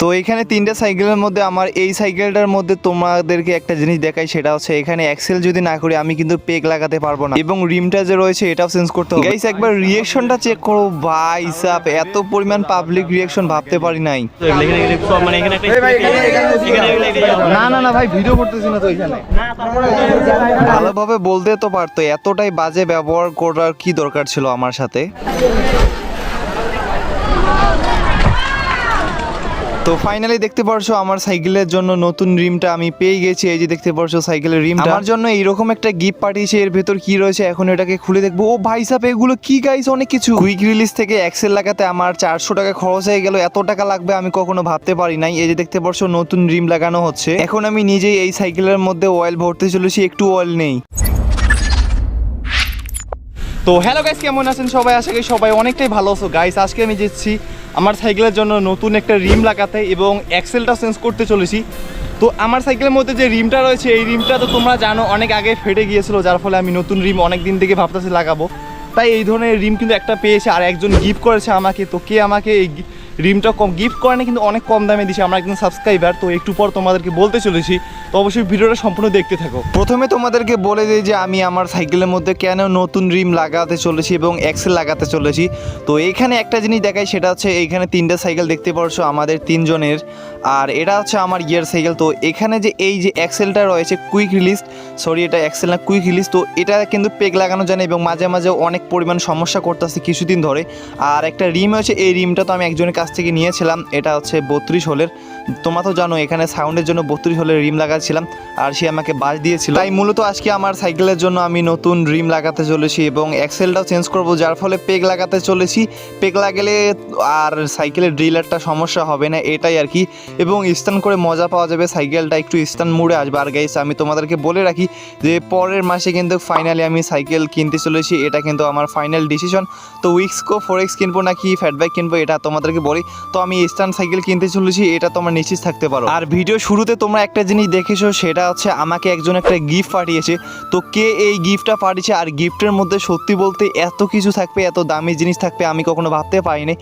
তো এখানে তিনটা সাইকেলের মধ্যে আমার এই সাইকেলটার মধ্যে তোমাদেরকে একটা জিনিস দেখাই, সেটা হচ্ছে এখানে এক্সেল যদি না করি আমি কিন্তু পেগ লাগাতে পারবো না, এবং রিমটা যে রয়েছে এটাও চেঞ্জ করতে হবে। গাইস একবার রিঅ্যাকশনটা চেক করো ভাই সাব, এত পরিমাণ পাবলিক রিঅ্যাকশন ভাবতে পারি নাই। না না না ভাই, ভিডিও করতেছি না তো এখানে। ভালোভাবে বলতে তো পারতো, এতটাই বাজে ব্যবহার করার কি দরকার ছিল আমার সাথে। তো ফাইনালি দেখতে পারছো আমার সাইকেলের জন্য নতুন রিমটা আমি পেয়ে গেছি। এই যে দেখতে পারছো সাইকেলের রিমটা আমার জন্য এইরকম একটা গিফট পাঠিয়েছে, এর ভেতর কি রয়েছে এখন এটাকে খুলে দেখবো। ও ভাই সাহেব এগুলো কি গাইস, অনেক কিছু। কুইক রিলিজ থেকে এক্সেল লাগাতে আমার 400 টাকা খরচ হয়ে গেল, এত টাকা লাগবে আমি কখনো ভাবতে পারি নাই। এই যে দেখতে পারছো নতুন রিম লাগানো হচ্ছে, এখন আমি নিজেই এই সাইকেলের মধ্যে অয়েল ভরতে চলেছি, একটু অয়েল নেই। তো হ্যালো গাইস, কেমন আছেন সবাই? আশা করি সবাই অনেকটাই ভালো আছো গাইস। আজকে আমি যাচ্ছি আমার সাইকেলের জন্য নতুন একটা রিম লাগাতে এবং এক্সেলটা চেঞ্জ করতে চলেছি। তো আমার সাইকেলের মধ্যে যে রিমটা রয়েছে এই রিমটা তো তোমরা জানো অনেক আগে ফেটে গিয়েছিল, যার ফলে আমি নতুন রিম অনেক দিন থেকে ভাবতেছি লাগাবো। তাই এই ধরনের রিম কিন্তু একটা পেয়েছে আর একজন গিফট করেছে আমাকে। তো কে আমাকে এই রিমটা কম গিফট করে না, কিন্তু অনেক কম দামে দিয়েছে, আমরা একজন সাবস্ক্রাইবার। তো একটু পর তোমাদেরকে বলতে চলেছি, তো অবশ্যই ভিডিওটা সম্পূর্ণ দেখতে থাকো। প্রথমে তোমাদেরকে বলে দিই যে আমি আমার সাইকেলের মধ্যে কেন নতুন রিম লাগাতে চলেছি এবং এক্সেল লাগাতে চলেছি। তো এইখানে একটা জিনিস দেখাই, সেটা হচ্ছে এইখানে তিনটা সাইকেল দেখতে পারছো আমাদের তিনজনের, আর এটা হচ্ছে আমার গিয়ার সাইকেল। তো এখানে যে এই যে এক্সেলটা রয়েছে কুইক রিলিজ, সরি এটা এক্সেল না কুইক রিলিজ, তো এটা কিন্তু পেগ লাগানো যায় না এবং মাঝে মাঝে অনেক পরিমাণ সমস্যা করতেছে কিছুদিন ধরে। আর একটা রিম হচ্ছে, এই রিমটা তো আমি একজনের কাছ থেকে নিয়েছিলাম, এটা হচ্ছে 32 হোলের। তোমরা তো জানো এখানে সাউন্ডের জন্য 32 হোলের রিম লাগাচ্ছিলাম আর সে আমাকে বাস দিয়েছিল। তাই মূলত আজকে আমার সাইকেলের জন্য আমি নতুন রিম লাগাতে চলেছি এবং এক্সেলটাও চেঞ্জ করব, যার ফলে পেগ লাগাতে চলেছি। পেগ লাগালে আর সাইকেলের ড্রিলারটা সমস্যা হবে না, এটাই আর কি। এবং স্টান করে মজা পাওয়া যাবে, সাইকেলটা একটু স্টান মুড়ে আসবে। আর গাইস আমি তোমাদেরকে বলে রাখি যে পরের মাসে কিন্তু ফাইনালি আমি সাইকেল কিনতে চলেছি, এটা কিন্তু আমার ফাইনাল ডিসিশন। তো উইক্সকো 4X কিনবো নাকি ফ্যাট বাইক কিনবো এটা তোমাদেরকে বলি। তো আমি স্টান সাইকেল কিনতে চলেছি, এটা তোমরা নিশ্চিত থাকতে পারো। আর ভিডিও শুরুতে তোমরা একটা জিনিস দেখেছো, সেটা হচ্ছে আমাকে একজন একটা গিফট পাঠিয়েছে। তো কে এই গিফটটা পাঠিয়েছে আর গিফটের মধ্যে সত্যি বলতে এত কিছু থাকবে, এত দামি জিনিস থাকবে আমি কখনো ভাবতে পারিনি।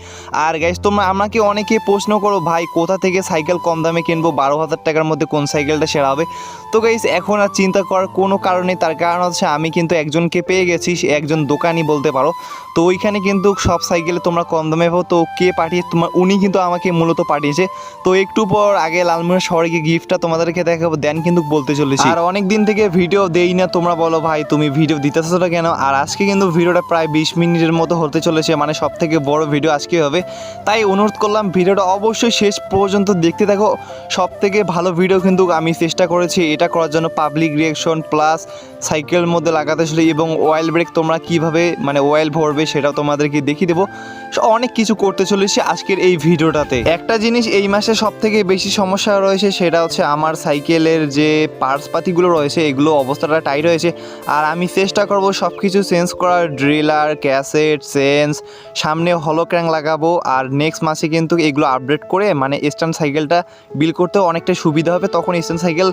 আর গাইস তোমরা আমাকে অনেকে প্রশ্ন করো ভাই কোথা থেকে সাইকেল কম দামে কিনবো, 12,000 টাকার মধ্যে কোন সাইকেলটা সেরা হবে। তো গাইস এখন আর চিন্তা করার কোনো কারণ নেই, তার কারণ হচ্ছে আমি কিন্তু একজনকে পেয়ে গেছি, একজন দোকানি বলতে পারো। তো ওইখানে কিন্তু সব সাইকেলে তোমরা কম দামে পাবো। তো কে পাঠিয়ে তোমার, উনি কিন্তু আমাকে মূলত পাঠিয়েছে। তো একটু পর আগে লালমনিরহাট শহরে গিয়ে গিফটটা তোমাদেরকে দেখাবো, দেন কিন্তু বলতে চলেছি। আর অনেক দিন থেকে ভিডিও দেই না, তোমরা বলো ভাই তুমি ভিডিও দিতেছো না কেন। আর আজকে কিন্তু ভিডিওটা প্রায় 20 মিনিটের মতো হতে চলেছে, মানে সব থেকে বড় ভিডিও আজকে হবে। তাই অনুরোধ করলাম ভিডিওটা অবশ্যই শেষ পর্যন্ত দেখতে থাকো। সব থেকে ভালো ভিডিও কিন্তু আমি চেষ্টা করেছি এটা করার জন্য, পাবলিক রিয়াকশন প্লাস সাইকেলের মধ্যে লাগাতে ছিল এবং অয়েল ব্রেক তোমরা কিভাবে মানে অয়েল ভরবে সেটাও তোমাদেরকে দেখিয়ে দেবো। অনেক কিছু করতে চলেছি আজকের এই ভিডিওটাতে। একটা জিনিস এই মাসে সব থেকে বেশি সমস্যা রয়েছে, সেটা হচ্ছে আমার সাইকেলের যে পার্টসপাতিগুলো রয়েছে এগুলো অবস্থাটা টাইট হয়েছে। আর আমি চেষ্টা করব সব কিছু চেঞ্জ করার, ড্রিলার, ক্যাসেট, চেঞ্জ, সামনে হলো ক্র্যাঙ্ক লাগাবো। আর নেক্সট মাসে কিন্তু এগুলো আপডেট করে মানে স্ট্যান্ড সাইকেলটা বিল করতে অনেকটা সুবিধা হবে, তখন স্ট্যান্ড সাইকেল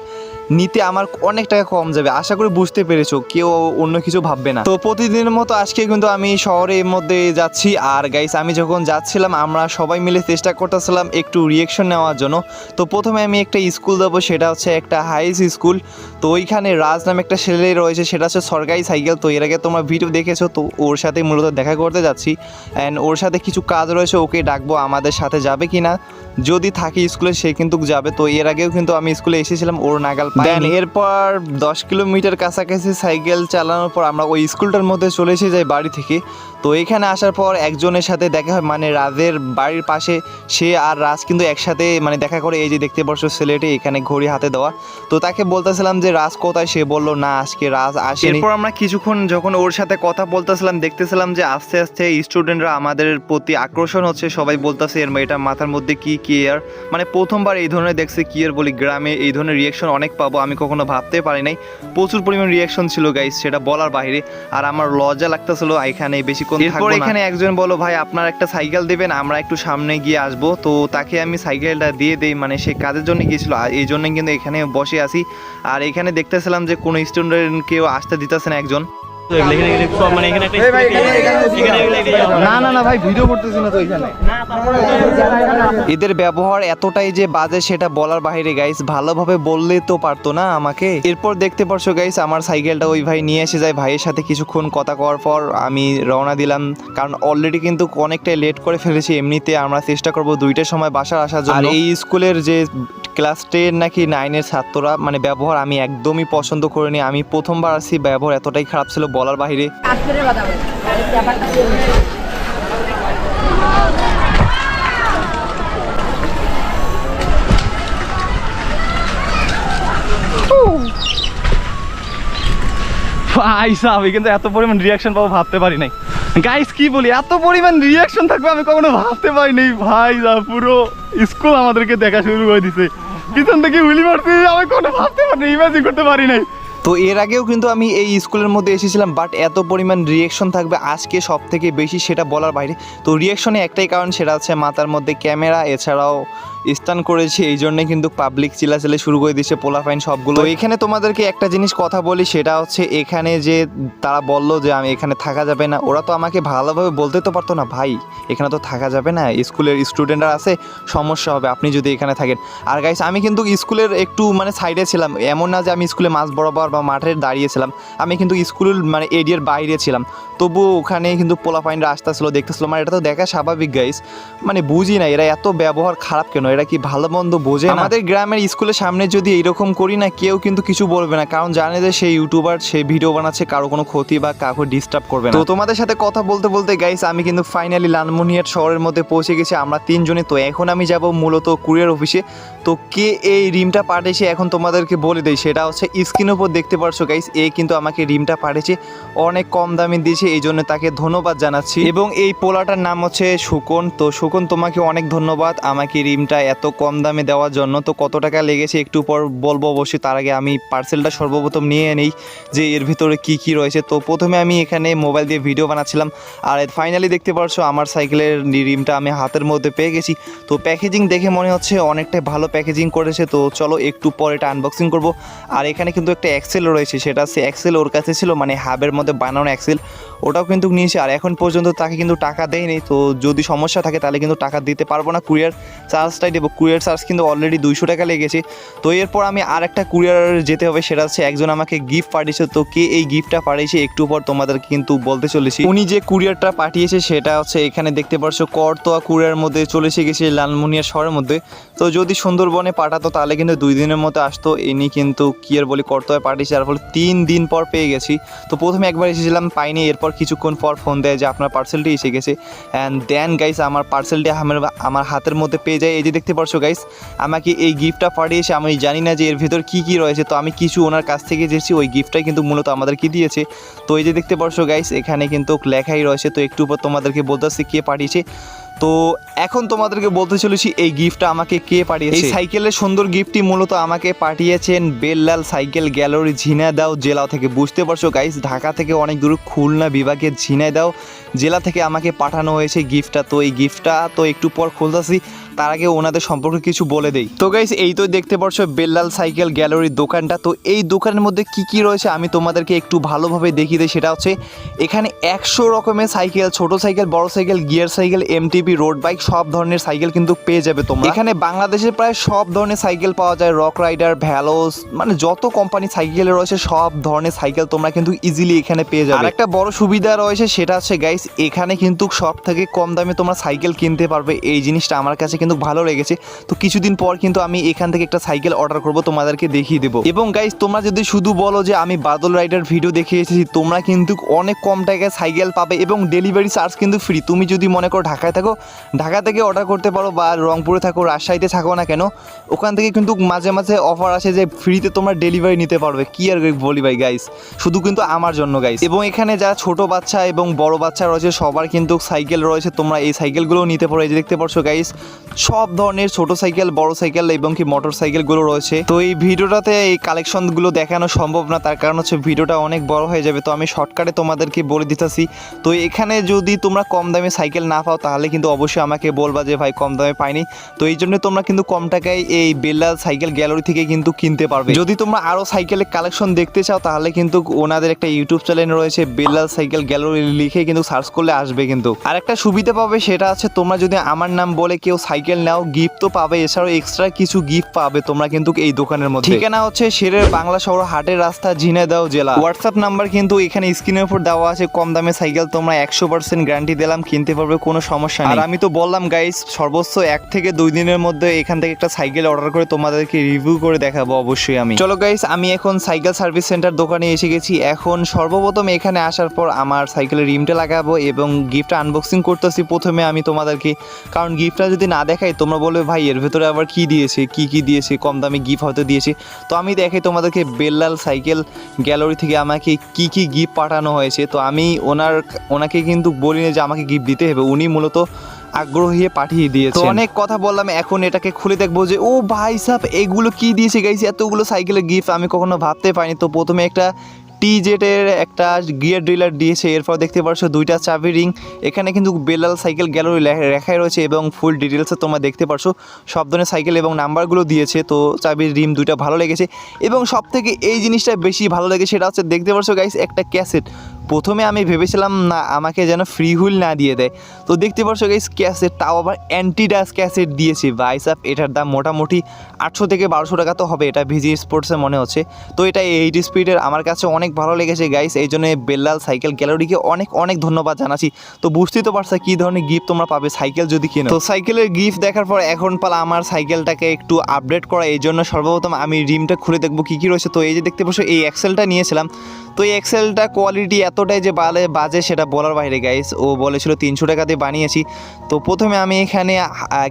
নিতে আমার অনেক টাকা কম যাবে। আশা করি বুঝতে পেরেছো, কেউ অন্য কিছু ভাববে না। তো প্রতিদিনের মতো আজকে কিন্তু আমি শহরের মধ্যে যাচ্ছি। আর গাইস আমি যখন যাচ্ছিলাম আমরা সবাই মিলে চেষ্টা করতেছিলাম একটু রিয়েকশন নেওয়ার জন্য। তো প্রথমে আমি একটা স্কুল যাবো, সেটা হচ্ছে একটা হাইস স্কুল। তো ওইখানে রাজ নামে একটা ছেলে রয়েছে, সেটা হচ্ছে সরকারি সাইকেল। তো এর আগে তোমরা ভিডিও দেখেছো, তো ওর সাথে মূলত দেখা করতে যাচ্ছি অ্যান্ড ওর সাথে কিছু কাজ রয়েছে, ওকে ডাকবো আমাদের সাথে যাবে কি না, যদি থাকে স্কুলে সে কিন্তু যাবে। তো এর আগেও কিন্তু আমি স্কুলে এসেছিলাম, ওর নাগাল পাইনি। এরপর 10 কিলোমিটার কাছাকাছি সাইকেল চালানোর পর আমরা ওই স্কুলটার মধ্যে চলে এসে যাই বাড়ি থেকে। তো এখানে আসার পর একজনের সাথে দেখা হয়, মানে রাজের বাড়ির পাশে, সে আর রাজ কিন্তু একসাথে মানে দেখা করে। এই যে দেখতে পাচ্ছ ছেলেটি এখানে ঘড়ি হাতে দেওয়া। তো তাকে বলতেছিলাম যে রাজ কোথায়, সে বললো না আজকে রাজ আসেনি। এরপর আমরা কিছুক্ষণ যখন ওর সাথে কথা বলতেছিলাম দেখতেছিলাম যে আস্তে আস্তে স্টুডেন্টরা আমাদের প্রতি আকর্ষণ হচ্ছে, সবাই বলতেছে এর এটা মাথার মধ্যে কি কেয়ার, মানে প্রথমবার এই ধরনের দেখছে কিয়ার বলি। গ্রামে এই ধরনের রিয়াকশন অনেক পাবো, আমি কখনো ভাবতে পারি নাই। প্রচুর পরিমাণ রিয়াকশন ছিল গাইস, সেটা বলার বাইরে। আর আমার লজ্জা লাগতেছিল এখানে বেশিক্ষণ থাকবো না। এরপর এখানে একজন বলো ভাই আপনার একটা সাইকেল দিবেন, আমরা একটু সামনে গিয়ে আসবো। তো তাকে আমি সাইকেলটা দিয়ে দেই, মানে সে কাজের জন্য গিয়েছিল, এই জন্য কিন্তু এখানে বসে আছি। আর এখানে দেখতেছিলাম যে কোনো স্টুডেন্ট কেউ আসতে দিতেছে না একজন। না না না ভাই, ভিডিও করতেছি না তো এখানে। এদের ব্যবহার এতটাই যে বাজে সেটা বলার বাইরে গাইস, ভালোভাবে বললে তো পারতো না আমাকে। এরপর দেখতে পারছো গাইস আমার সাইকেলটা ওই ভাই নিয়ে এসে যায়, ভাইয়ের সাথে কিছুক্ষণ কথা কওয়ার পর আমি রওনা দিলাম, কারণ অলরেডি কিন্তু অনেকটাই লেট করে ফেলেছি। এমনিতে আমরা চেষ্টা করবো 2টার সময় বাসার আসার জন্য। আর এই স্কুলের যে ক্লাস 10 নাকি 9-এর ছাত্ররা মানে ব্যবহার আমি একদমই পছন্দ করিনি। আমি প্রথমবার আসি, ব্যবহার এতটাই খারাপ ছিল বলার বাইরে। ভাই সাহেব কিন্তু এত পরিমাণ রিয়াকশন পাবো ভাবতে পারি নাই গাইস। কি বলি, এত পরিমাণ রিয়াকশন থাকবে আমি কখনো ভাবতে পারিনি। ভাই সাহেব পুরো স্কুল আমাদেরকে দেখা শুরু করে দিছে, পিছন থেকে উইলি মারছে, আমি কখনো ভাবতে পারিনি, ইমাজিন করতে পারি নাই। তো এর আগেও কিন্তু আমি এই স্কুলের মধ্যে এসেছিলাম, বাট এত পরিমাণ রিয়াকশন থাকবে আজকে সব থেকে বেশি সেটা বলার বাইরে। তো রিয়াকশনে একটাই কারণ, সেটা হচ্ছে মাথার মধ্যে ক্যামেরা, এছাড়াও স্টান করেছি, এই জন্যই কিন্তু পাবলিক চিল্লাচিল্লি শুরু করে দিচ্ছে, পোলাপাইন সবগুলো। তো এখানে তোমাদেরকে একটা জিনিস কথা বলি, সেটা হচ্ছে এখানে যে তারা বললো যে আমি এখানে থাকা যাবে না, ওরা তো আমাকে ভালোভাবে বলতে তো পারতো না, ভাই এখানে তো থাকা যাবে না, স্কুলের স্টুডেন্টরা আছে, সমস্যা হবে আপনি যদি এখানে থাকেন। আর গাইস আমি কিন্তু স্কুলের একটু মানে সাইডে ছিলাম, এমন না যে আমি স্কুলে মাঝ বরাবর বা মাঠে দাঁড়িয়েছিলাম, আমি কিন্তু স্কুল মানে এরিয়ার বাইরে ছিলাম। তবুও ওখানে কিন্তু পোলাপাইনরা আসতেছিল, দেখতেছিল, মানে এটা তো দেখা স্বাভাবিক গাইস। মানে বুঝি না এরা এত ব্যবহার খারাপ কেন, এরা কি ভালো মন্দ বোঝে না? আমাদের গ্রামের স্কুলের সামনে যদি এইরকম করি না, কেউ কিন্তু কিছু বলবে না, কারণ জানে যে সেই ইউটিউবার, সেই ভিডিও বানাচ্ছে, কারো কোনো ক্ষতি বা কাউকে ডিস্টার্ব করবে না। তো তোমাদের সাথে কথা বলতে বলতে গাইস আমি কিন্তু ফাইনালি লালমনিরহাট শহরের মধ্যে পৌঁছে গেছি, আমরা 3 জনে। তো এখন আমি যাব মূলত কুরিয়ার অফিসে। তো কে এই রিমটা পাঠিয়েছে এখন তোমাদেরকে বলে দেই, সেটা হচ্ছে স্ক্রিনের উপর দেখতে পারছো গাইস, এ কিন্তু আমাকে রিমটা পাঠিয়েছে, অনেক কম দামে দিয়েছে, এই জন্য তাকে ধন্যবাদ জানাচ্ছি। এবং এই পোলাটার নাম হচ্ছে সুকন। তো সুকন তোমাকে অনেক ধন্যবাদ আমাকে রিমটা এত কম দামে দেওয়ার জন্য। তো কত টাকা লেগেছে একটু পর বলবো অবশ্যই, তার আগে আমি পার্সেলটা সর্বপ্রথম নিয়ে নেই যে এর ভিতরে কি কি রয়েছে। তো প্রথমে আমি এখানে মোবাইল দিয়ে ভিডিও বানাচ্ছিলাম, আর ফাইনালি দেখতে পারছো আমার সাইকেলের রিমটা আমি হাতের মধ্যে পেয়ে গেছি। তো প্যাকেজিং দেখে মনে হচ্ছে অনেকটাই ভালো প্যাকেজিং করেছে। তো চলো একটু পরে এটা আনবক্সিং করব। আর এখানে কিন্তু একটা এক্সেল রয়েছে, সেটা হচ্ছে এক্সেল ওর কাছে ছিল, মানে হাবের মধ্যে বানানো এক্সেল, ওটাও কিন্তু নিয়েছে। আর এখন পর্যন্ত তাকে কিন্তু টাকা দেয়নি, তো যদি সমস্যা থাকে তাহলে কিন্তু টাকা দিতে পারবো না, কুরিয়ার চার্জটাই দেবো। কুরিয়ার চার্জ কিন্তু অলরেডি 200 টাকা লেগেছে। তো এরপর আমি আর একটা কুরিয়ার যেতে হবে, সেটা হচ্ছে একজন আমাকে গিফট পাঠিয়েছে। তো কে এই গিফটটা পাঠিয়েছে একটু পর তোমাদেরকে কিন্তু বলতে চলেছি। উনি যে কুরিয়ারটা পাঠিয়েছে সেটা হচ্ছে এখানে দেখতে পারছো করতোয়া কুরিয়ার মধ্যে চলে এসে গেছে লালমনিরহাট শহরের মধ্যে। তো যদি সুন্দরবনে পাঠাতো তাহলে কিন্তু 2 দিনের মতো আসতো, ইনি কিন্তু কি আর বলি করতোয়ায় পাঠিয়েছে, আর ফলে 3 দিন পর পেয়ে গেছি। তো প্রথমে একবার এসেছিলাম পাইনি, এরপর কিছুক্ষণ পর ফোন দেয় যে আপনার পার্সেলটি এসে গেছে। অ্যান্ড দেন গাইস আমার পার্সেলটি আমার হাতের মধ্যে পেয়ে যায়। এই যে দেখতে পারছো গাইস আমাকে এই গিফটটা পাঠিয়েছে, আমি জানি না যে এর ভিতর কি কি রয়েছে। তো আমি কিছু ওনার কাছ থেকে জেনেছি, ওই গিফটটাই কিন্তু মূলত আমাদের কি দিয়েছে। তো এই যে দেখতে পারছো গাইস এখানে কিন্তু লেখাই রয়েছে। তো একটু পর তোমাদেরকে বলতেছি কে পাঠিয়েছে। তো এখন তোমাদেরকে বলতে চলেছি এই গিফটটা আমাকে কে পাঠিয়েছে। এই সাইকেলের সুন্দর গিফটটি মূলত আমাকে পাঠিয়েছেন বেল্লাল সাইকেল গ্যালারি ঝিনাইদহ জেলা থেকে। বুঝতে পারছো গাইস ঢাকা থেকে অনেক দূর, খুলনা বিভাগের ঝিনাইদহ জেলা থেকে আমাকে পাঠানো হয়েছে গিফটটা। তো এই গিফটটা তো একটু পর খুলতেছি, তার আগে ওনাদের সম্পর্কে কিছু বলে দেই। তো গাইস এই তো দেখতে পারছো বেল্লাল সাইকেল গ্যালারির দোকানটা। তো এই দোকানের মধ্যে কি কি রয়েছে আমি তোমাদেরকে একটু ভালোভাবে দেখিয়ে দিই। সেটা হচ্ছে এখানে 100 রকমের সাইকেল, ছোট সাইকেল, বড় cycle, gear cycle, MTB, road bike, সব ধরনের সাইকেল কিন্তু পেয়ে যাবে তোমরা। এখানে বাংলাদেশের প্রায় সব ধরনের সাইকেল পাওয়া যায়, রক রাইডার, ভ্যালোস, মানে যত কোম্পানি সাইকেল রয়েছে সব ধরনের সাইকেল তোমরা কিন্তু ইজিলি এখানে পেয়ে যাবে। আর একটা বড় সুবিধা রয়েছে সেটা হচ্ছে গাইস এখানে কিন্তু সব থেকে কম দামে তোমরা সাইকেল কিনতে পারবে, এই জিনিসটা আমার কাছে কিন্তু ভালো লেগেছে। তো কিছুদিন পর কিন্তু আমি এখান থেকে একটা সাইকেল অর্ডার করব, তোমাদেরকে দেখিয়ে দেবো। এবং গাইস তোমরা যদি শুধু বলো যে আমি বাদল রাইডার ভিডিও দেখে এসেছি, তোমরা কিন্তু অনেক কম টাকায় সাইকেল পাবে এবং ডেলিভারি চার্জ কিন্তু ফ্রি। তুমি যদি মনে করো ঢাকায় থাকো, ঢাকা থেকে অর্ডার করতে পারো, বা রংপুরে থাকো, রাজশাহীতে থাকো না কেন, ওখান থেকে কিন্তু মাঝে মাঝে অফার আসে যে ফ্রিতে তোমরা ডেলিভারি নিতে পারবে। কি আর বলি ভাই গাইস, শুধু কিন্তু আমার জন্য গাইস। এবং এখানে যারা ছোট বাচ্চা এবং বড় বাচ্চা রয়েছে সবার কিন্তু সাইকেল রয়েছে, তোমরা এই সাইকেলগুলো নিতে পারো। এই যে দেখতে পারছো গাইস, সব ধরনের ছোট সাইকেল, বড় সাইকেল এবং কি মোটর সাইকেলগুলো রয়েছে। তো এই ভিডিওটাতে এই কালেকশনগুলো দেখানো সম্ভব না, তার কারণ হচ্ছে ভিডিওটা অনেক বড় হয়ে যাবে। তো আমি শর্টকাটে তোমাদেরকে বলে দিতেছি। তো এখানে যদি তোমরা কম দামে সাইকেল না পাও তাহলে কিন্তু অবশ্যই আমাকে বলবা যে ভাই কম দামে পাইনি। তো এই জন্য তোমরা কিন্তু কম টাকায় এই বেল্লাল সাইকেল গ্যালারি থেকে কিন্তু কিনতে পারবে। যদি তোমরা আরও সাইকেলের কালেকশন দেখতে চাও তাহলে কিন্তু ওনাদের একটা ইউটিউব চ্যানেল রয়েছে বেল্লাল সাইকেল গ্যালারি, লিখে কিন্তু সার্চ করলে আসবে। কিন্তু আর একটা সুবিধা পাবে, সেটা হচ্ছে তোমরা যদি আমার নাম বলে কেউ সাইকেল নাও, গিফট তো পাবে, এছাড়াও এক্সট্রা কিছু গিফট পাবে তোমরা কিন্তু এই দোকানের মধ্যে। ঠিকানা হচ্ছে শেরের বাংলা শহর, হাটের রাস্তা, ঝিনাইদহ জেলা। হোয়াটসঅ্যাপ নাম্বার কিন্তু এখানে স্ক্রিনের উপর দেওয়া আছে। কম দামে সাইকেল তোমরা 100% গ্যারান্টি দিলাম কিনতে পারবে, কোনো সমস্যা নেই। আর আমি তো বললাম গাইস, সর্বোচ্চ 1 থেকে 2 দিনের মধ্যে এখান থেকে একটা সাইকেল অর্ডার করে তোমাদেরকে রিভিউ করে দেখাবো অবশ্যই আমি। চলো গাইস, আমি এখন সাইকেল সার্ভিস সেন্টার দোকানে এসে গেছি। এখন সর্বপ্রথম এখানে আসার পর আমার সাইকেলের রিমটা লাগাবো এবং গিফটটা আনবক্সিং করতেছি প্রথমে আমি তোমাদেরকে, কারণ গিফটটা যদি না দেখাই তোমরা বলবে ভাই এর ভেতরে আবার কি দিয়েছে, কি দিয়েছে, কম দামে গিফট হয়তো দিয়েছে। তো আমি দেখাই তোমাদেরকে বেল্লাল সাইকেল গ্যালারি থেকে আমাকে কি গিফট পাঠানো হয়েছে। তো আমি ওনাকে কিন্তু বলিনি যে আমাকে গিফট দিতে হবে, উনি মূলত আগ্রহ হয়ে পাঠিয়ে দিয়েছে। তো অনেক কথা বললাম, এখন এটাকে খুলে দেখবো যে ও ভাই সাহেব এগুলো কি দিয়েছে গাইস, এতগুলো সাইকেলের গিফট আমি কখনো ভাবতে পারিনি। তো প্রথমে একটা টিজেটের একটা গিয়ার ড্রিলার দিয়েছে, এরপর দেখতে পাচ্ছ 2টা চাবি রিং। এখানে কিন্তু বেল্লাল সাইকেল গ্যালারি লেখাই রয়েছে এবং ফুল ডিটেলসে তোমরা দেখতে পাচ্ছ সব ধরনের সাইকেল এবং নাম্বারগুলো দিয়েছে। তো চাবির রিম 2টা ভালো লেগেছে এবং সব থেকে এই জিনিসটা বেশি ভালো লেগেছে, সেটা হচ্ছে দেখতে পাচ্ছ গাইস একটা ক্যাসেট। প্রথমে আমি ভেবেছিলাম না আমাকে যেন ফ্রি হুইল না দিয়ে দেয়, তো দেখতে পাচ্ছ গাইস ক্যাসেট, তাও আবার অ্যান্টিডাস ক্যাসেট দিয়েছে। ভাই সাহেব এটার দাম মোটামুটি 800 থেকে 1200 টাকা তো হবে, এটা ভিজি স্পোর্টসে মনে হচ্ছে। তো এটা 8 স্পিডের, আমার কাছে অনেক ভালো লেগেছে গাইস। এই জন্য বেল্লাল সাইকেল গ্যালারিকে অনেক ধন্যবাদ জানাচ্ছি। তো বুঝতেই তো পারছো কী ধরনের গিফট তোমরা পাবে সাইকেল যদি কিনো। তো সাইকেলের গিফট দেখার পর এখন পালা আমার সাইকেলটাকে একটু আপডেট করা। এই জন্য সর্বপ্রথম আমি রিমটা খুলে দেখবো কী রয়েছে। তো এই যে দেখতে পাচ্ছ এই এক্সেলটা নিয়েছিলাম, তো এই এক্সেলটা কোয়ালিটি এতটাই যে বাজে সেটা বলার বাইরে গাইস। ও বলেছিল 300 টাকা দিয়ে বানিয়েছি। তো প্রথমে আমি এখানে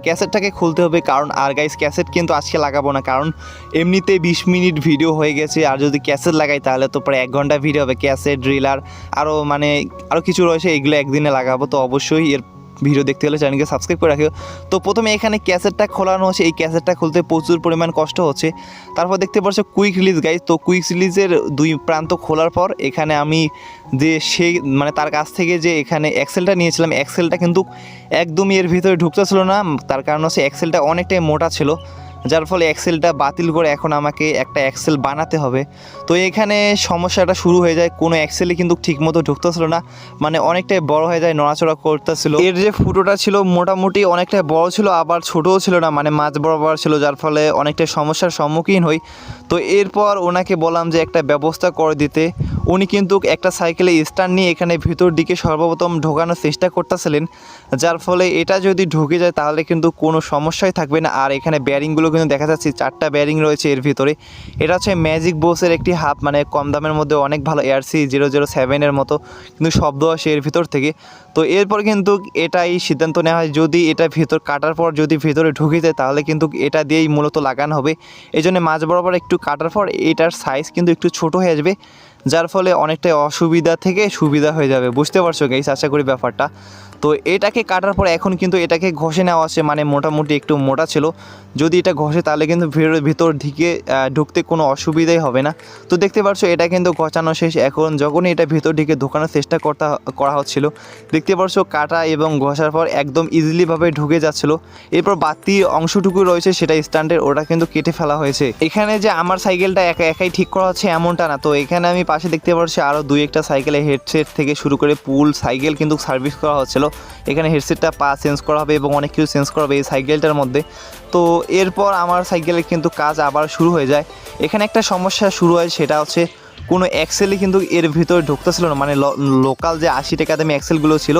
ক্যাসেটটাকে খুলতে হবে, কারণ আর গাইস ক্যাসেট কিন্তু আজকে লাগাবো না, কারণ এমনিতে 20 মিনিট ভিডিও হয়ে গেছে, আর যদি ক্যাসেট লাগাই তাহলে তো প্রায় 1 ঘন্টা ভিডিও হবে। ক্যাসেট, ড্রিলার আরও কিছু রয়েছে, এগুলো একদিনে লাগাবো। তো অবশ্যই এর ভিডিও দেখতে হলে চ্যানেলকে সাবস্ক্রাইব করে রাখিও। তো প্রথমে এখানে ক্যাসেটটা খোলানো হচ্ছে, এই ক্যাসেটটা খুলতে প্রচুর পরিমাণ কষ্ট হচ্ছে। তারপর দেখতে পাচ্ছ কুইক রিলিজ গাইজ। তো কুইক রিলিজের 2 প্রান্ত খোলার পর এখানে আমি যে তার কাছ থেকে যে এখানে এক্সেলটা নিয়েছিলাম, এক্সেলটা কিন্তু একদমই এর ভিতরে ঢুকতেছিল না। তার কারণ হচ্ছে এক্সেলটা অনেকটাই মোটা ছিল, যার ফলে এক্সেলটা বাতিল করে এখন আমাকে একটা এক্সেল বানাতে হবে। তো এখানে সমস্যাটা শুরু হয়ে যায়, কোনো এক্সেলই কিন্তু ঠিকমতো ঢুকতেছিল না, অনেকটাই বড় হয়ে যায়, নড়াচড়া করতেছিল। এর যে ফুটোটা ছিল মোটামুটি অনেকটাই বড় ছিল, আবার ছোটও ছিল না, মাঝ বরাবর ছিল, যার ফলে অনেকটাই সমস্যার সম্মুখীন হই। তো এরপর ওনাকে বললাম যে একটা ব্যবস্থা করে দিতে। উনি কিন্তু একটা সাইকেলে স্ট্যান্ড নিয়ে এখানে ভিতর দিকে সর্বপ্রথম ঢোকানোর চেষ্টা করতেছিলেন, যার ফলে এটা যদি ঢুকে যায় তাহলে কিন্তু কোনো সমস্যাই থাকবে না। আর এখানে ব্যারিংগুলো কিন্তু দেখা যাচ্ছে 4টা ব্যারিং রয়েছে এর ভিতরে। এটা হচ্ছে ম্যাজিক বসের একটি হাব, কম দামের মধ্যে অনেক ভালো, ARC 007 মতো কিন্তু শব্দ আসে এর ভিতর থেকে। তো এরপর কিন্তু এটাই সিদ্ধান্ত নেওয়া হয়, যদি এটা ভিতর কাটার পর যদি ভিতরে ঢুকে যায় তাহলে কিন্তু এটা দিয়েই মূলত লাগানো হবে। এই জন্য মাঝ বরাবর একটু কাটার পর এটার সাইজ কিন্তু একটু ছোট হয়ে আসবে, যার ফলে অনেকটাই অসুবিধা থেকে সুবিধা হয়ে যাবে। বুঝতে পারছো গাইস আশা করি ব্যাপারটা। তো এটাকে কাটার পর এখন কিন্তু এটাকে ঘষে নেওয়া আছে, মোটামুটি একটু মোটা ছিল, যদি এটা ঘষে তাহলে কিন্তু ভিতর দিকে ঢুকতে কোনো অসুবিধাই হবে না। তো দেখতে পাচ্ছ এটা কিন্তু ঘষানো শেষ। এখন যখনই এটা ভিতর দিকে ঢোকানোর চেষ্টা করা হচ্ছিল, দেখতে পাচ্ছ কাটা এবং ঘষার পর একদম ইজিলিভাবে ঢুকে যাচ্ছিলো। এরপর বাতি অংশটুকু রয়েছে সেটা স্ট্যান্ডের, ওটা কিন্তু কেটে ফেলা হয়েছে। এখানে যে আমার সাইকেলটা একাই ঠিক করা হচ্ছে এমনটা না। তো এখানে আমি পাশে দেখতে পাচ্ছি আরও 2-1টা সাইকেলে হেডসেট থেকে শুরু করে ফুল সাইকেল কিন্তু সার্ভিস করা হচ্ছিলো। এখানে হেডসেটটা পা চেঞ্জ করা হবে এবং অনেক কিছু চেঞ্জ করা হবে এই সাইকেলটার মধ্যে। তো এরপর আমার সাইকেলের কিন্তু কাজ আবার শুরু হয়ে যায়। এখানে একটা সমস্যা শুরু হয়, সেটা হচ্ছে কোনো এক্সেলই কিন্তু এর ভিতরে ঢুকতেছিল না, লোকাল যে 80 টাকা দামি এক্সেলগুলো ছিল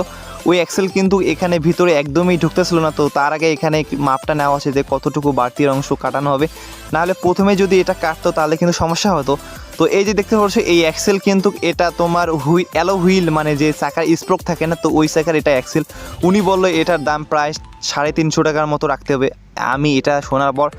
ওই এক্সেল কিন্তু এখানে ভিতরে একদমই ঢুকতেছিল না। তো তার আগে এখানে মাপটা নেওয়া আছে যে কতটুকু বাড়তির অংশ কাটানো হবে, নাহলে প্রথমে যদি এটা কাটতো তাহলে কিন্তু সমস্যা হতো। তো এই যে দেখতে পাচ্ছ এই এক্সেল কিন্তু এটা তোমার অ্যালো হুইল, যে চাকার স্প্রোক থাকে না, তো ওই চাকার এটা এক্সেল। উনি বললো এটার দাম প্রায় 350 টাকার মতো রাখতে হবে। আমি এটা শোনার পর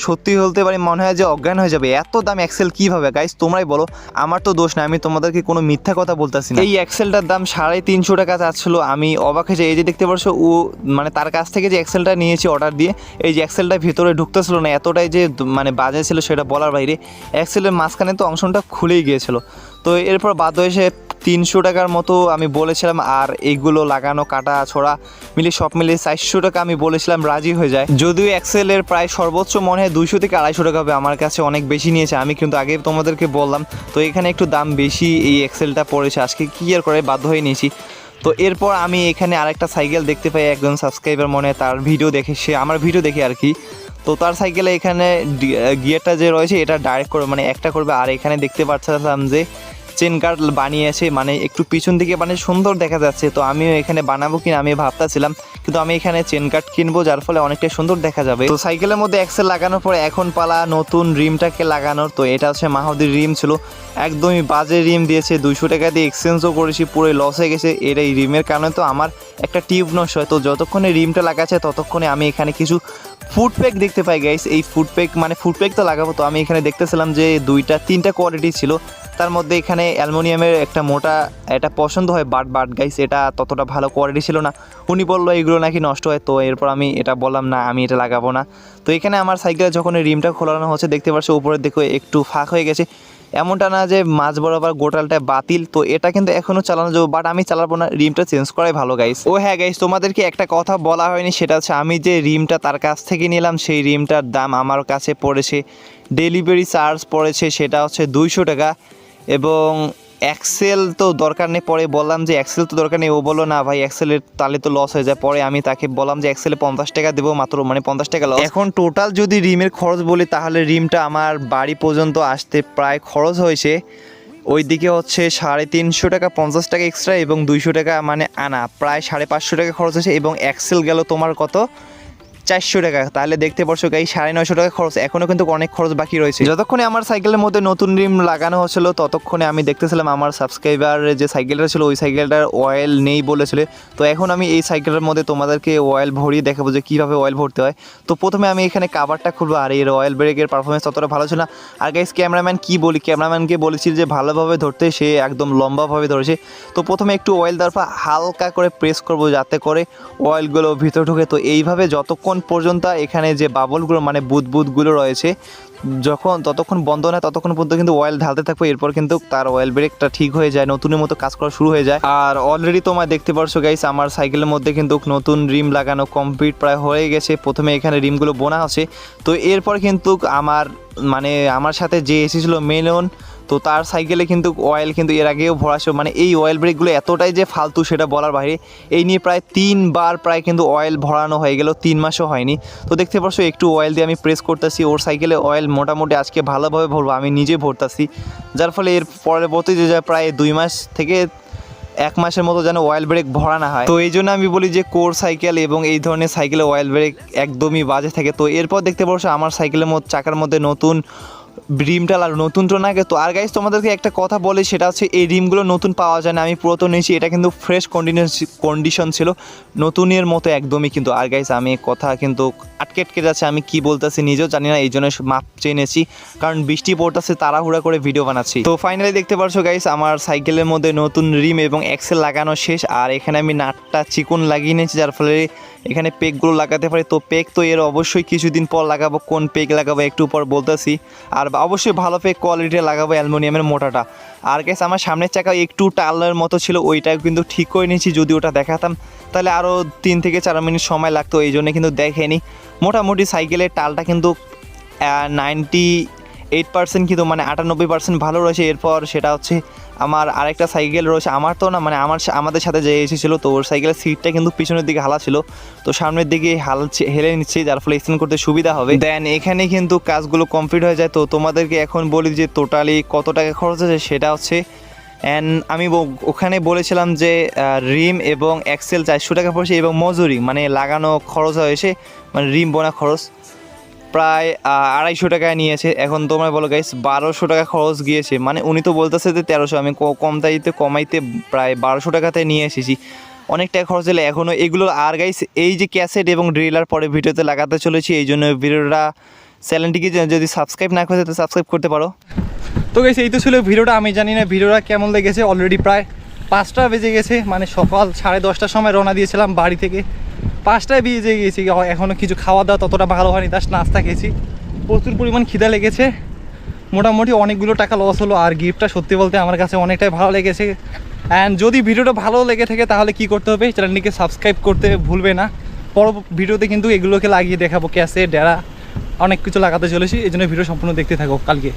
সত্যি বলতে পারি মনে হয় যে অজ্ঞান হয়ে যাবে, এত দাম এক্সেল কীভাবে গাইস তোমরাই বলো, আমার তো দোষ না, আমি তোমাদেরকে কোনো মিথ্যা কথা বলতেছি না। এই এক্সেলটার দাম 350 টাকা চাচ্ছিলো, আমি অবাক হয়ে যাই। এই যে দেখতে পাচ্ছ ও মানে তার কাছ থেকে যে এক্সেলটা নিয়েছি অর্ডার দিয়ে, এই যে এক্সেলটা ভিতরে ঢুকতেছিল না, এতটাই যে মানে বাজে ছিল সেটা বলার বাইরে। এক্সেলের মাঝখানে তো অংশটা খুলেই গিয়েছিল। তো এরপর বাধ্য এসে 300 টাকার মতো আমি বলেছিলাম, আর এইগুলো লাগানো কাটা ছোড়া মিলে সব মিলিয়ে 400 টাকা আমি বলেছিলাম, রাজি হয়ে যায়। যদিও এক্সেলের প্রায় সর্বোচ্চ মনে হয় 200 থেকে 250 টাকা হবে, আমার কাছে অনেক বেশি নিয়েছে, আমি কিন্তু আগে তোমাদেরকে বললাম। তো এখানে একটু দাম বেশি এই এক্সেলটা পড়েছে, আজকে কি আর করে বাধ্য হয়ে নিয়েছি। তো এরপর আমি এখানে আরেকটা সাইকেল দেখতে পাই, একজন সাবস্ক্রাইবার মনে হয় তার ভিডিও দেখে, সে আমার ভিডিও দেখে আর কি। তো তার সাইকেলে এখানে গিয়ারটা যে রয়েছে এটা ডাইরেক্ট করে মানে একটা করবে, আর এখানে দেখতে পাচ্ছিলাম যে চেন গার্ড বানিয়েছে, মানে একটু পিছন দিকে মানে সুন্দর দেখা যাচ্ছে। তো আমিও এখানে বানাবো কিনা আমি ভাবতেছিলাম, কিন্তু আমি এখানে চেন গার্ড কিনবো যার ফলে অনেকটা সুন্দর দেখা যাবে। তো সাইকেলের মধ্যে এক্সেল লাগানোর পরে এখন পালা নতুন রিমটাকে লাগানোর। তো এটা হচ্ছে মাহুদির রিম ছিল, একদমই বাজে রিম দিয়েছে, 200 টাকা দিয়ে এক্সচেঞ্জও করেছি, পুরো লস হয়ে গেছে। এর এই রিমের কারণে তো আমার একটা টিউব নষ্ট হয়। তো যতক্ষণে রিমটা লাগাচ্ছে ততক্ষণে আমি এখানে কিছু ফুড প্যাক দেখতে পাই গাইস। এই ফুড প্যাক তো লাগাবো। তো আমি এখানে দেখতেছিলাম যে 2-3টা কোয়ালিটি ছিল, তার মধ্যে এখানে অ্যালুমিনিয়ামের একটা মোটা এটা পছন্দ হয় বাট গাইস, এটা ততটা ভালো কোয়ালিটি ছিল না। উনি বললো এগুলো নাকি নষ্ট হয়, তো এরপর আমি এটা বললাম না আমি এটা লাগাবো না। তো এখানে আমার সাইকেলে যখন এই রিমটা খোলানো হচ্ছে দেখতে পাচ্ছ উপরের দিকে একটু ফাঁক হয়ে গেছে, এমনটা না যে মাঝ বরাবর গোটালটা বাতিল। তো এটা কিন্তু এখনও চালানো যাবে, বাট আমি চালাবো না, রিমটা চেঞ্জ করাই ভালো গাইস। ও হ্যাঁ গাইস, তোমাদেরকে একটা কথা বলা হয়নি, সেটা হচ্ছে আমি যে রিমটা তার কাছ থেকে নিলাম সেই রিমটার দাম আমার কাছে পড়েছে, ডেলিভারি চার্জ পড়েছে সেটা হচ্ছে 200 টাকা। এবং এক্সেল তো দরকার নেই, পরে বললাম যে এক্সেল তো দরকার নেই, ও বললো না ভাই এক্সেলের তাহলে তো লস হয়ে যায়। পরে আমি তাকে বললাম যে এক্সেলে 50 টাকা দেবো মাত্র, মানে 50 টাকা লস। এখন টোটাল যদি রিমের খরচ বলি তাহলে রিমটা আমার বাড়ি পর্যন্ত আসতে প্রায় খরচ হয়েছে ওইদিকে হচ্ছে 350 টাকা, 50 টাকা এক্সট্রা এবং 200 টাকা মানে আনা, প্রায় 550 টাকা খরচ হয়েছে। এবং এক্সেল গেল তোমার কত 400 টাকা, তাহলে দেখতে পারছো গাই 950 টাকা খরচ, এখনও কিন্তু অনেক খরচ বাকি রয়েছে। যতক্ষণে আমার সাইকেলের মধ্যে নতুন রিম লাগানো হচ্ছিল ততক্ষণে আমি দেখতেছিলাম আমার সাবস্ক্রাইবারের যে সাইকেলটা ছিল ওই সাইকেলটার অয়েল নেই বলেছিল। তো এখন আমি এই সাইকেলের মধ্যে তোমাদেরকে অয়েল ভরিয়ে দেখাবো যে কীভাবে অয়েল ভরতে হয়। তো প্রথমে আমি এখানে কাভারটা খুলবো, আর এর অয়েল ব্রেকের পারফরমেন্স ততটা ভালো ছিল না। আর গাইস ক্যামেরাম্যানকে বলেছি যে ভালোভাবে ধরতে, সে একদম লম্বাভাবে ধরেছে। তো প্রথমে একটু অয়েল দেওয়ার পর হালকা করে প্রেস করবো যাতে করে অয়েলগুলো ভিতরে ঢুকে। তো এইভাবে যতক্ষণ পর্যন্ত এখানে যে বাবলগুলো মানে বুদবুদগুলো রয়েছে ততক্ষণ বন্ধ না ততক্ষণ পর্যন্ত কিন্তু অয়েল ঢালতে থাকবো, এরপর কিন্তু তার অয়েল ব্রেকটা ঠিক হয়ে যায়, নতুনের মতো কাজ করা শুরু হয়ে যায়। আর অলরেডি তোমরা দেখতে পারছো গাইস আমার সাইকেলের মধ্যে কিন্তু নতুন রিম লাগানো কমপ্লিট প্রায় হয়ে গেছে। প্রথমে এখানে রিমগুলো বোনা আছে, তো এরপর কিন্তু আমার সাথে যে এসেছিলো মেলন, তো তার সাইকেলে কিন্তু অয়েল কিন্তু এর আগেও ভরা ছিল, মানে এই অয়েল ব্রেকগুলো এতটাই যে ফালতু সেটা বলার বাইরে। এই নিয়ে প্রায় 3 বার কিন্তু অয়েল ভরানো হয়ে গেল, 3 মাসও হয়নি। তো দেখতে পাচ্ছ একটু অয়েল দিয়ে আমি প্রেস করতেছি, ওর সাইকেলে অয়েল মোটামুটি আজকে ভালোভাবে ভরবো, আমি নিজে ভরতাছি, যার ফলে এর পরবর্তীতে যে প্রায় 2 মাস থেকে 1 মাসের মতো যেন অয়েল ব্রেক ভরা না হয়। তো এই জন্য আমি বলি যে কোর সাইকেল এবং এই ধরনের সাইকেলে অয়েল ব্রেক একদমই বাজে থাকে। তো এরপর দেখতে পাচ্ছ আমার সাইকেলের চাকার মধ্যে নতুন রিমটা নতুন তো না। তো আর গাইস তোমাদেরকে একটা কথা বলি, সেটা হচ্ছে এই রিমগুলো নতুন পাওয়া যায় না, আমি পুরাতন নিয়েছি, এটা কিন্তু ফ্রেশ কন্ডিশন ছিল, নতুনের মতো একদমই। কিন্তু আর গাইস আমি কথা কিন্তু আটকে যাচ্ছে, আমি কি বলতেছি নিজেও জানি না, এই জন্য মাপ চেয়ে নিয়েছি, কারণ বৃষ্টি পড়তেছে, তাড়াহুড়া করে ভিডিও বানাচ্ছি। তো ফাইনালি দেখতে পারছো গাইস আমার সাইকেলের মধ্যে নতুন রিম এবং এক্সেল লাগানো শেষ, আর এখানে আমি নাটটা চিকন লাগিয়ে নিয়েছি, যার ফলে এখানে পেকগুলো লাগাতে পারি। তো পেক তো এর অবশ্যই কিছুদিন পর লাগাবো, কোন পেক লাগাবো একটু পর বলতেছি, আর অবশ্যই ভালো পেক কোয়ালিটি লাগাবো অ্যালুমিনিয়ামের মোটাটা। আর গাইস আমার সামনের চাকা একটু টালের মতো ছিল, ওইটাও কিন্তু ঠিক করে নিয়েছি, যদি ওটা দেখাতাম তাহলে আরও 3 থেকে 4 মিনিট সময় লাগতো, এই জন্য কিন্তু দেখেনি। মোটামুটি সাইকেলের টালটা কিন্তু 98% কিন্তু মানে 98% ভালো রয়েছে। এরপর সেটা হচ্ছে আমার আরেকটা সাইকেল রয়েছে, আমার তো না মানে আমাদের সাথে যে এসেছিলো, তো ওর সাইকেলের সিটটা কিন্তু পিছনের দিকে হালা ছিল, তো সামনের দিকে হেলে নিচ্ছে, যার ফলে এক্সটেন্ড করতে সুবিধা হবে। দেন এখানে কিন্তু কাজগুলো কমপ্লিট হয়ে যায়। তো তোমাদেরকে এখন বলি যে টোটালি কত টাকা খরচ হয়েছে, সেটা হচ্ছে আমি ওখানে বলেছিলাম যে রিম এবং এক্সেল 400 টাকা পড়ছে, এবং মজুরি মানে লাগানো খরচ হয়েছে, মানে রিম বোনা খরচ প্রায় 250 টাকায় নিয়েছে। এখন তোমরা বলো গাইস 1200 টাকা খরচ গিয়েছে, মানে উনি তো বলতেছে যে 1300, আমি কমাইতে প্রায় 1200 টাকাতে নিয়ে এসেছি। অনেক টাকা খরচ হলে এখনও এগুলো। আর গাইস এই যে ক্যাসেট এবং ড্রিলার পরে ভিডিওতে লাগাতে চলেছি, এই জন্য ভিডিওটা চ্যানেলটিকে যদি সাবস্ক্রাইব না করে তো সাবস্ক্রাইব করতে পারো। তো গাইস এই তো ছিল ভিডিওটা। আমি জানি না ভিডিওটা কেমন লেগেছে। অলরেডি প্রায় 5টা বেজে গেছে, মানে সকাল 10:30টার সময় রওনা দিয়েছিলাম বাড়ি থেকে, 5টায় বেজে গিয়েছি। এখনও কিছু খাওয়া দাওয়া ততটা ভালো হয়নি, জাস্ট নাস্তা খেয়েছি। প্রচুর পরিমাণ খিদা লেগেছে, মোটামুটি অনেকগুলো টাকা লস হলো। আর গিফটটা সত্যি বলতে আমার কাছে অনেকটাই ভালো লেগেছে। অ্যান্ড যদি ভিডিওটা ভালো লেগে থাকে তাহলে কি করতে হবে, চ্যানেলটিকে সাবস্ক্রাইব করতে ভুলবে না। পর ভিডিওতে কিন্তু এগুলোকে লাগিয়ে দেখাবো, ক্যাসেট, ডেরা, অনেক কিছু লাগাতে চলেছি। এই জন্য ভিডিও সম্পূর্ণ দেখতে থাকো কালকে।